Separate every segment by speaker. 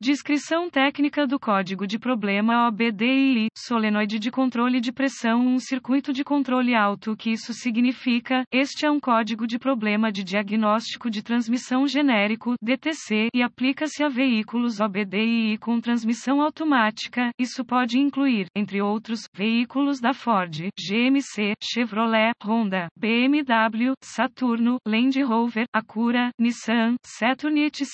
Speaker 1: Descrição técnica do código de problema OBDII, solenoide de controle de pressão, um circuito de controle alto. O que isso significa? Este é um código de problema de diagnóstico de transmissão genérico, DTC, e aplica-se a veículos OBDII com transmissão automática. Isso pode incluir, entre outros, veículos da Ford, GMC, Chevrolet, Honda, BMW, Saturno, Land Rover, Acura, Nissan, Saturn, etc.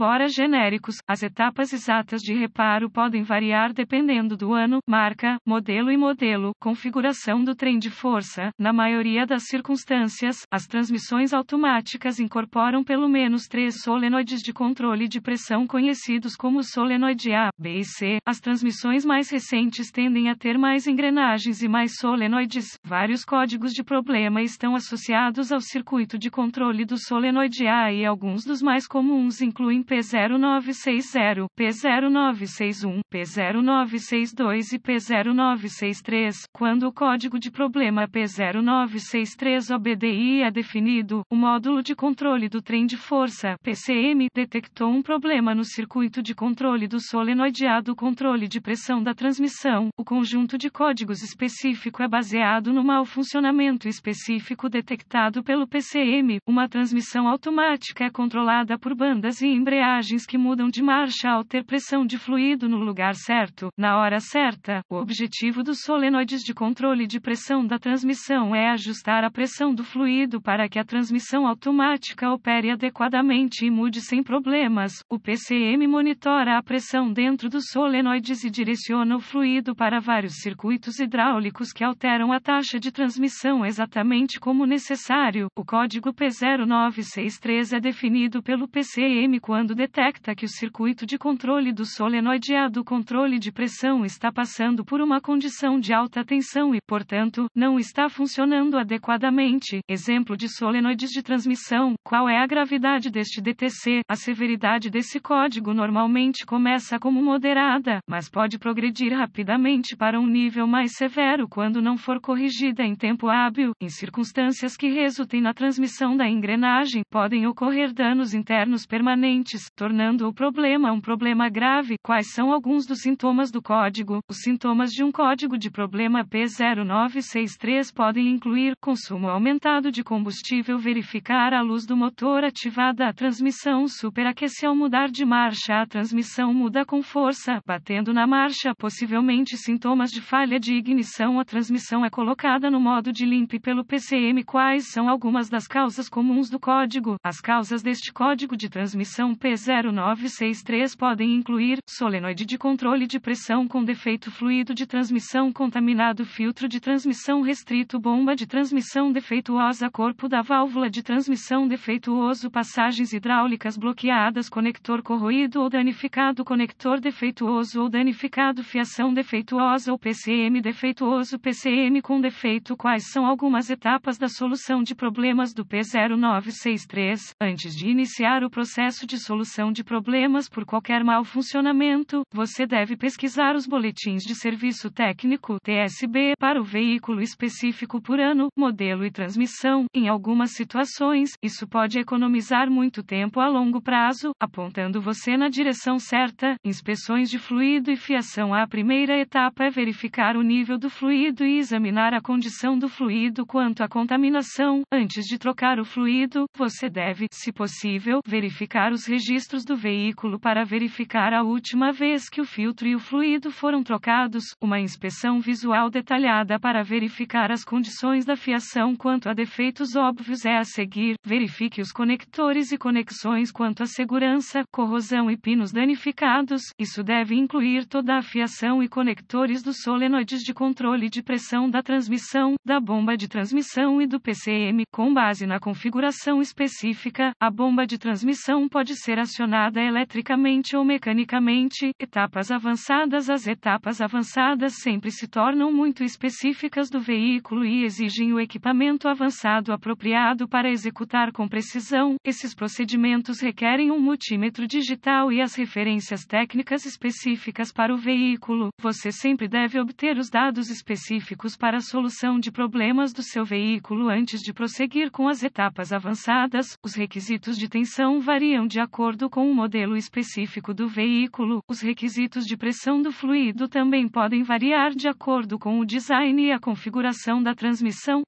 Speaker 1: Embora genéricos, as etapas exatas de reparo podem variar dependendo do ano, marca, modelo e modelo, configuração do trem de força. Na maioria das circunstâncias, as transmissões automáticas incorporam pelo menos 3 solenoides de controle de pressão conhecidos como solenoide A, B e C. As transmissões mais recentes tendem a ter mais engrenagens e mais solenoides. Vários códigos de problema estão associados ao circuito de controle do solenoide A e alguns dos mais comuns incluem P0960, P0961, P0962 e P0963. Quando o código de problema P0963 OBDII é definido, o módulo de controle do trem de força, PCM, detectou um problema no circuito de controle do solenoide A do controle de pressão da transmissão. O conjunto de códigos específico é baseado no mau funcionamento específico detectado pelo PCM. Uma transmissão automática é controlada por bandas e embreagens que mudam de marcha ao ter pressão de fluido no lugar certo, na hora certa. O objetivo dos solenoides de controle de pressão da transmissão é ajustar a pressão do fluido para que a transmissão automática opere adequadamente e mude sem problemas. O PCM monitora a pressão dentro dos solenoides e direciona o fluido para vários circuitos hidráulicos que alteram a taxa de transmissão exatamente como necessário. O código P0963 é definido pelo PCM quando detecta que o circuito de controle do solenoide A do controle de pressão está passando por uma condição de alta tensão e, portanto, não está funcionando adequadamente. Exemplo de solenoides de transmissão. Qual é a gravidade deste DTC? A severidade desse código normalmente começa como moderada, mas pode progredir rapidamente para um nível mais severo quando não for corrigida em tempo hábil. Em circunstâncias que resultem na transmissão da engrenagem, podem ocorrer danos internos permanentes, tornando o problema um problema grave. Quais são alguns dos sintomas do código? Os sintomas de um código de problema P0963 podem incluir consumo aumentado de combustível, verificar a luz do motor ativada, a transmissão superaquece ao mudar de marcha, a transmissão muda com força, batendo na marcha, possivelmente sintomas de falha de ignição, a transmissão é colocada no modo de limpe pelo PCM. Quais são algumas das causas comuns do código? As causas deste código de transmissão P0963 podem incluir solenoide de controle de pressão com defeito, fluido de transmissão contaminado, filtro de transmissão restrito, bomba de transmissão defeituosa, corpo da válvula de transmissão defeituoso, passagens hidráulicas bloqueadas, conector corroído ou danificado, conector defeituoso ou danificado, fiação defeituosa ou PCM defeituoso, PCM com defeito. Quais são algumas etapas da solução de problemas do P0963? Antes de iniciar o processo de solução de problemas por qualquer mau funcionamento, você deve pesquisar os boletins de serviço técnico (TSB) para o veículo específico por ano, modelo e transmissão. Em algumas situações, isso pode economizar muito tempo a longo prazo, apontando você na direção certa. Inspeções de fluido e fiação. A primeira etapa é verificar o nível do fluido e examinar a condição do fluido quanto à contaminação. Antes de trocar o fluido, você deve, se possível, verificar os registros do veículo para verificar a última vez que o filtro e o fluido foram trocados. Uma inspeção visual detalhada para verificar as condições da fiação quanto a defeitos óbvios é a seguir. Verifique os conectores e conexões quanto à segurança, corrosão e pinos danificados. Isso deve incluir toda a fiação e conectores dos solenoides de controle de pressão da transmissão, da bomba de transmissão e do PCM. Com base na configuração específica, a bomba de transmissão pode ser acionada eletricamente ou mecanicamente. Etapas avançadas. As etapas avançadas sempre se tornam muito específicas do veículo e exigem o equipamento avançado apropriado para executar com precisão. Esses procedimentos requerem um multímetro digital e as referências técnicas específicas para o veículo. Você sempre deve obter os dados específicos para a solução de problemas do seu veículo antes de prosseguir com as etapas avançadas. Os requisitos de tensão variam de acordo acordo com o modelo específico do veículo. Os requisitos de pressão do fluido também podem variar de acordo com o design e a configuração da transmissão.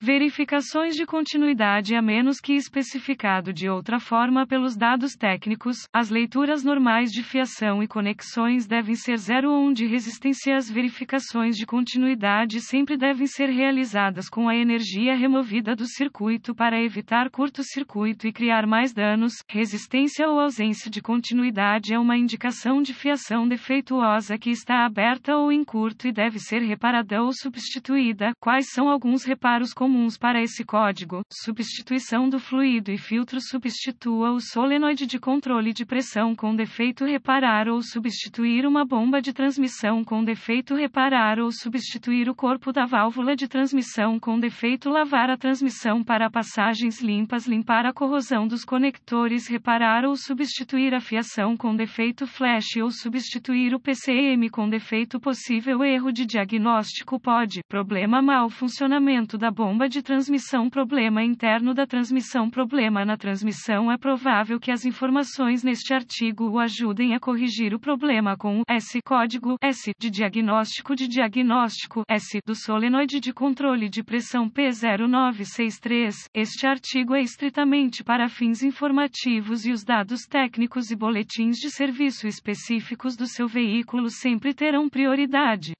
Speaker 1: Verificações de continuidade a menos que especificado de outra forma pelos dados técnicos, as leituras normais de fiação e conexões devem ser 0 ou 1 de resistência. As verificações de continuidade sempre devem ser realizadas com a energia removida do circuito para evitar curto-circuito e criar mais danos. Resistência ou ausência de continuidade é uma indicação de fiação defeituosa que está aberta ou em curto e deve ser reparada ou substituída. Quais são alguns reparos comuns para esse código? Substituição do fluido e filtro. Substitua o solenoide de controle de pressão com defeito. Reparar ou substituir uma bomba de transmissão com defeito. Reparar ou substituir o corpo da válvula de transmissão com defeito. Lavar a transmissão para passagens limpas. Limpar a corrosão dos conectores. Reparar ou substituir a fiação com defeito. Flash ou substituir o PCM com defeito. Possível erro de diagnóstico. Pode. Problema: mau funcionamento da bomba de transmissão. Problema interno da transmissão. Problema na transmissão. É provável que as informações neste artigo o ajudem a corrigir o problema com o S código S de diagnóstico S do solenoide de controle de pressão P0963. Este artigo é estritamente para fins informativos e os dados técnicos e boletins de serviço específicos do seu veículo sempre terão prioridade.